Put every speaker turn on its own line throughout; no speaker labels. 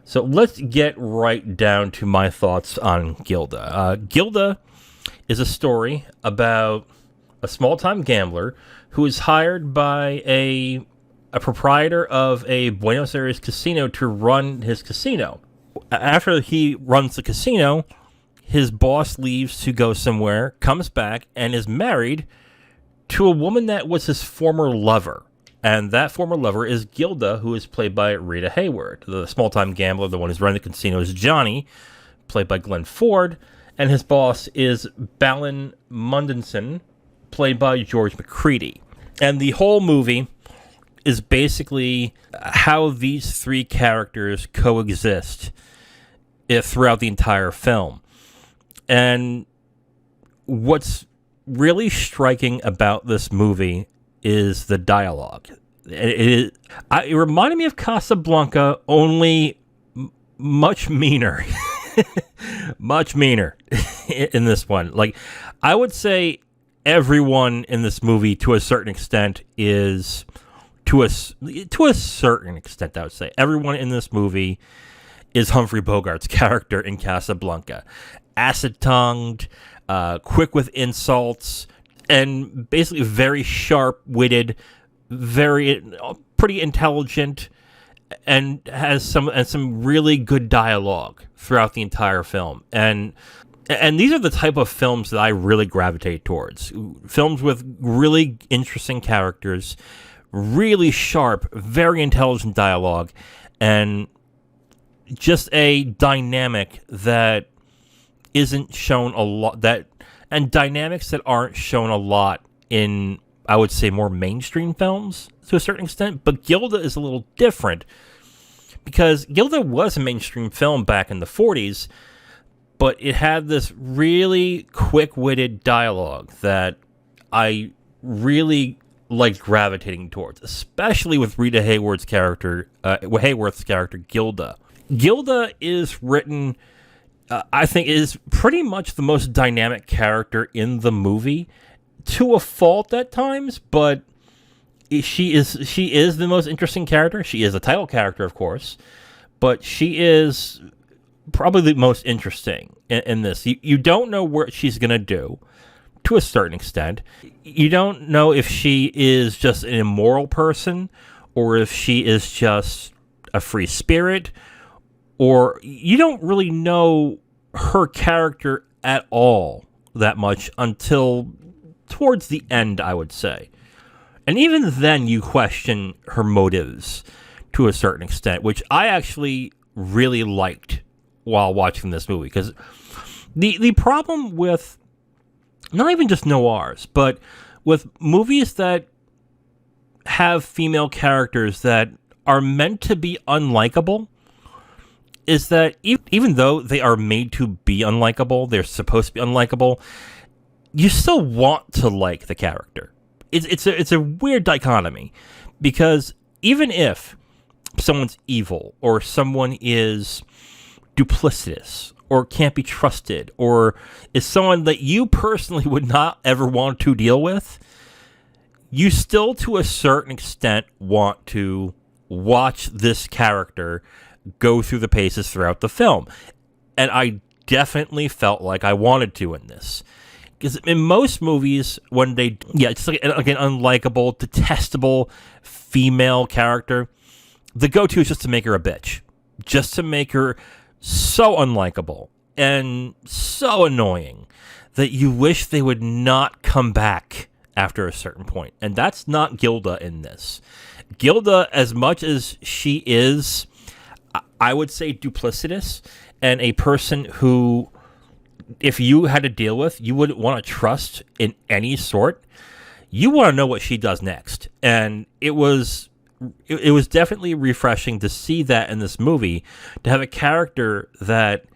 So let's get right down to my thoughts on Gilda. Gilda is a story about a small-time gambler who is hired by a proprietor of a Buenos Aires casino to run his casino. After he runs the casino, his boss leaves to go somewhere, comes back, and is married to a woman that was his former lover. And that former lover is Gilda, who is played by Rita Hayworth. The small-time gambler, the one who's running the casino, is Johnny, played by Glenn Ford. And his boss is Balin Mundinson, played by George McCready. And the whole movie is basically how these three characters coexist throughout the entire film. And what's really striking about this movie is the dialogue. It reminded me of Casablanca, only much meaner. Much meaner in this one. Like, I would say everyone in this movie, to a certain extent, is... To a certain extent, I would say. Everyone in this movie is Humphrey Bogart's character in Casablanca. Acid-tongued, quick with insults, and basically very sharp-witted, pretty intelligent, and has some really good dialogue throughout the entire film. And these are the type of films that I really gravitate towards. Films with really interesting characters, really sharp, very intelligent dialogue, and just a dynamic that isn't shown a lot, and dynamics that aren't shown a lot in, I would say, more mainstream films to a certain extent. But Gilda is a little different because Gilda was a mainstream film back in the 40s, but it had this really quick-witted dialogue that I really liked gravitating towards, especially with Rita Hayworth's character, Gilda. Gilda is written, I think, is pretty much the most dynamic character in the movie, to a fault at times, but she is the most interesting character. She is the title character, of course, but she is probably the most interesting in this. You don't know what she's going to do, to a certain extent. You don't know if she is just an immoral person or if she is just a free spirit, or you don't really know her character at all that much until towards the end, I would say. And even then you question her motives to a certain extent, which I actually really liked while watching this movie, because the problem with not even just noirs, but with movies that have female characters that are meant to be unlikable, is that even though they are made to be unlikable, they're supposed to be unlikable, you still want to like the character. It's a weird dichotomy, because even if someone's evil, or someone is duplicitous, or can't be trusted, or is someone that you personally would not ever want to deal with, you still, to a certain extent, want to watch this character go through the paces throughout the film. And I definitely felt like I wanted to in this. Because in most movies, when it's like an unlikable, detestable female character, the go-to is just to make her a bitch. Just to make her so unlikable and so annoying that you wish they would not come back after a certain point. And that's not Gilda in this. Gilda, as much as she is, I would say, duplicitous, and a person who, if you had to deal with, you wouldn't want to trust in any sort, you want to know what she does next. And it was definitely refreshing to see that in this movie, to have a character that,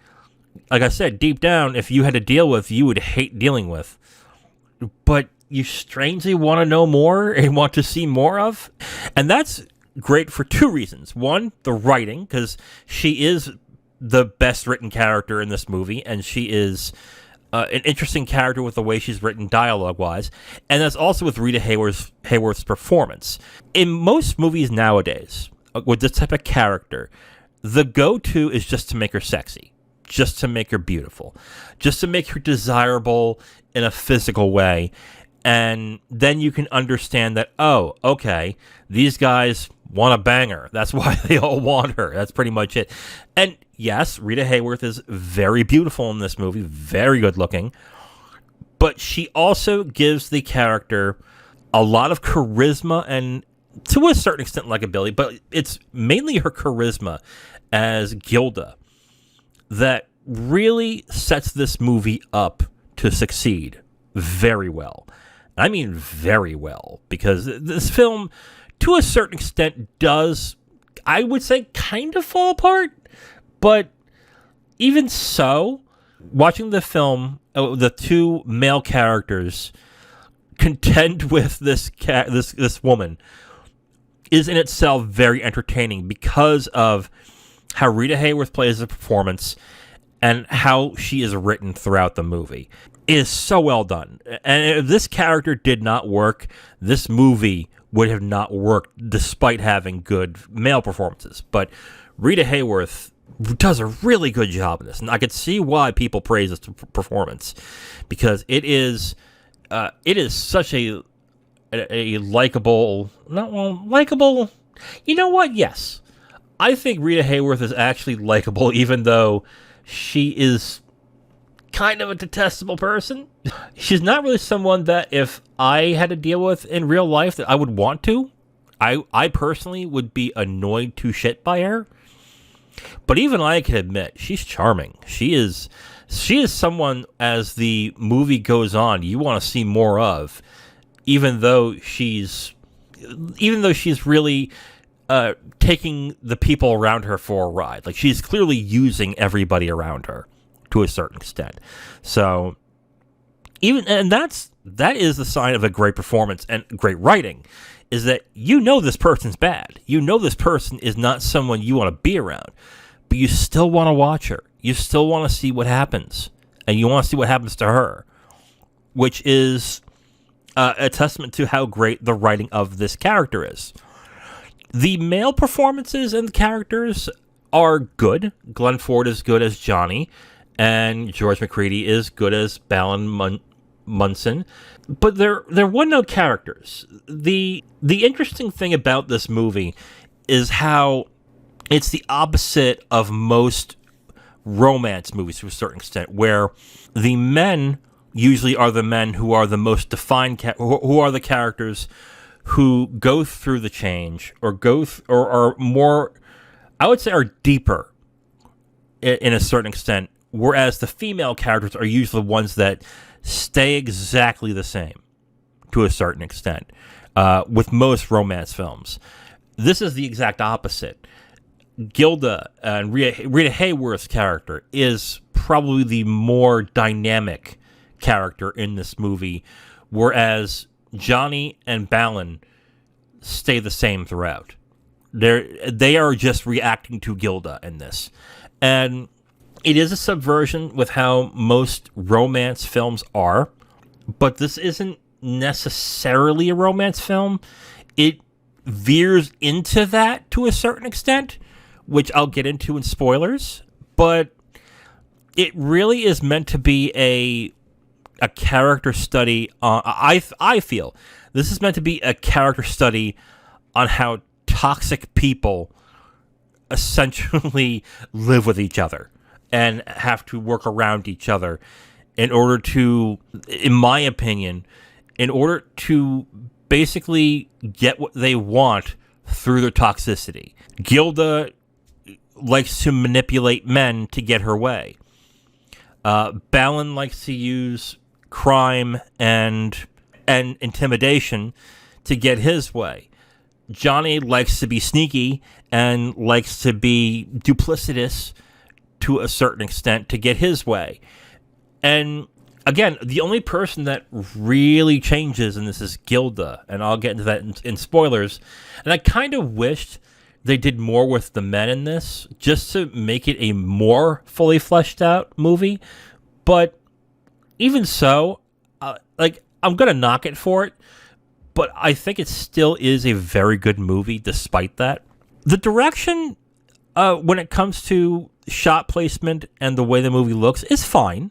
like I said, deep down, if you had to deal with, you would hate dealing with, but you strangely want to know more and want to see more of. And that's great for two reasons. One, the writing, because she is the best written character in this movie, and she is an interesting character with the way she's written dialogue-wise, and that's also with Rita Hayworth's performance. In most movies nowadays, with this type of character, the go-to is just to make her sexy, just to make her beautiful, just to make her desirable in a physical way. And then you can understand that, oh, okay, these guys want a banger. That's why they all want her. That's pretty much it. And yes, Rita Hayworth is very beautiful in this movie, very good looking. But she also gives the character a lot of charisma and, to a certain extent, likability. But it's mainly her charisma as Gilda that really sets this movie up to succeed very well. I mean very well, because this film, to a certain extent, does, I would say, kind of fall apart. But even so, watching the film, the two male characters contend with this woman is in itself very entertaining because of how Rita Hayworth plays the performance and how she is written throughout the movie. It is so well done. And if this character did not work, this movie would have not worked despite having good male performances. But Rita Hayworth does a really good job in this, and I could see why people praise this performance, because it is such a likable, likable. You know what? Yes, I think Rita Hayworth is actually likable, even though she is kind of a detestable person. She's not really someone that if I had to deal with in real life that I would want to. I personally would be annoyed to shit by her. But even I can admit, she's charming. She is someone, as the movie goes on, you want to see more of, even though she's really taking the people around her for a ride. Like, she's clearly using everybody around her to a certain extent. So that is the sign of a great performance and great writing, is that you know this person's bad. You know this person is not someone you want to be around, but you still want to watch her. You still want to see what happens, and you want to see what happens to her, which is a testament to how great the writing of this character is. The male performances and the characters are good. Glenn Ford is good as Johnny, and George McCready is good as Balin Munson, but they're one-note characters. The interesting thing about this movie is how it's the opposite of most romance movies to a certain extent, where the men usually are the men who are the most defined, who are the characters who go through the change or or are more, I would say, are deeper in a certain extent, whereas the female characters are usually the ones that stay exactly the same to a certain extent with most romance films. This is the exact opposite. Gilda and Rita Hayworth's character is probably the more dynamic character in this movie, whereas Johnny and Balin stay the same throughout. They are just reacting to Gilda in this. And it is a subversion with how most romance films are, but this isn't necessarily a romance film. It veers into that to a certain extent, which I'll get into in spoilers, but it really is meant to be a character study on, I feel this is meant to be a character study on how toxic people essentially live with each other and have to work around each other in order to, in my opinion, in order to basically get what they want through their toxicity. Gilda likes to manipulate men to get her way. Balin likes to use crime and intimidation to get his way. Johnny likes to be sneaky and likes to be duplicitous to a certain extent to get his way. And again, the only person that really changes in this is Gilda, and I'll get into that in spoilers. And I kind of wished they did more with the men in this, just to make it a more fully fleshed out movie. But even so, I'm gonna knock it for it, but I think it still is a very good movie despite that. The direction when it comes to shot placement and the way the movie looks, it's fine.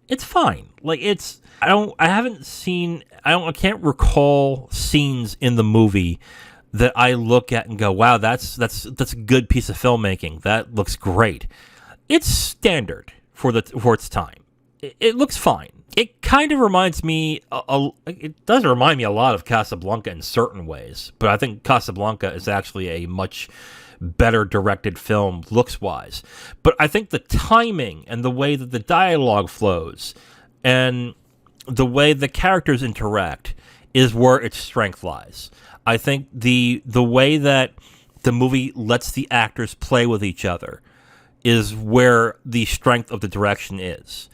It's fine. Like, I can't recall scenes in the movie that I look at and go, wow, that's a good piece of filmmaking. That looks great. It's standard for its time. It looks fine. It kind of reminds me, it does remind me a lot of Casablanca in certain ways, but I think Casablanca is actually a much better directed film looks-wise. But I think the timing and the way that the dialogue flows and the way the characters interact is where its strength lies. I think the way that the movie lets the actors play with each other is where the strength of the direction is.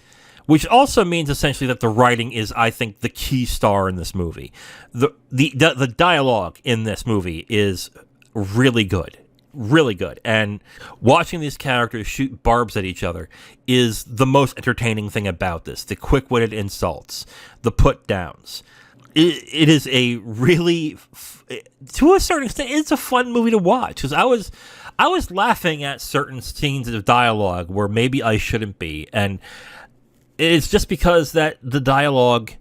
Which also means essentially that the writing is, I think, the key star in this movie. The dialogue in this movie is really good. Really good. And watching these characters shoot barbs at each other is the most entertaining thing about this. The quick-witted insults, the put-downs. It is a really, to a certain extent, it's a fun movie to watch. Because I was laughing at certain scenes of dialogue where maybe I shouldn't be. And it's just because that the dialogue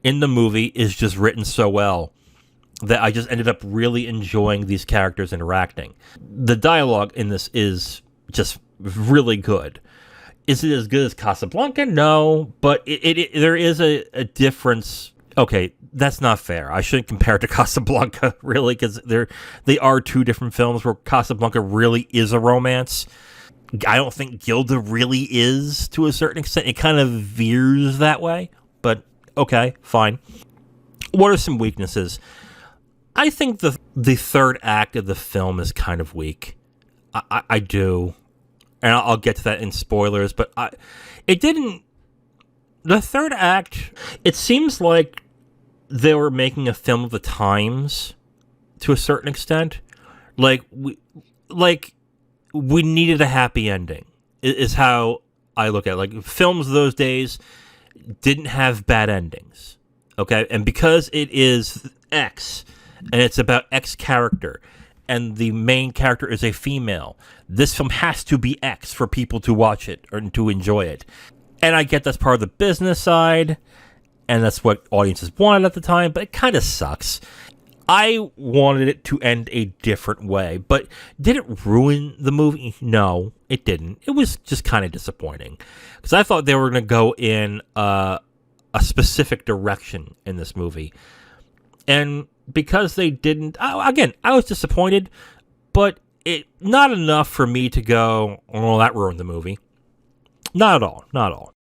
in the movie is just written so well that I just ended up really enjoying these characters interacting. The dialogue in this is just really good. Is it as good as Casablanca? No, but there is a difference. Okay, that's not fair. I shouldn't compare it to Casablanca, really, because they are two different films where Casablanca really is a romance. I don't think Gilda really is, to a certain extent. It kind of veers that way, but okay, fine. What are some weaknesses? I think the third act of the film is kind of weak. I do. And I'll get to that in spoilers, but the third act, it seems like they were making a film of the times to a certain extent. Like we needed a happy ending, is how I look at it. Like, films of those days didn't have bad endings, okay? And because it is X, and it's about X character, and the main character is a female, this film has to be X for people to watch it or to enjoy it. And I get that's part of the business side, and that's what audiences wanted at the time, but it kind of sucks. I wanted it to end a different way, but did it ruin the movie? No, it didn't. It was just kind of disappointing, because I thought they were going to go in a specific direction in this movie. And because they didn't, again, I was disappointed, but not enough for me to go, oh, that ruined the movie. Not at all. Not at all.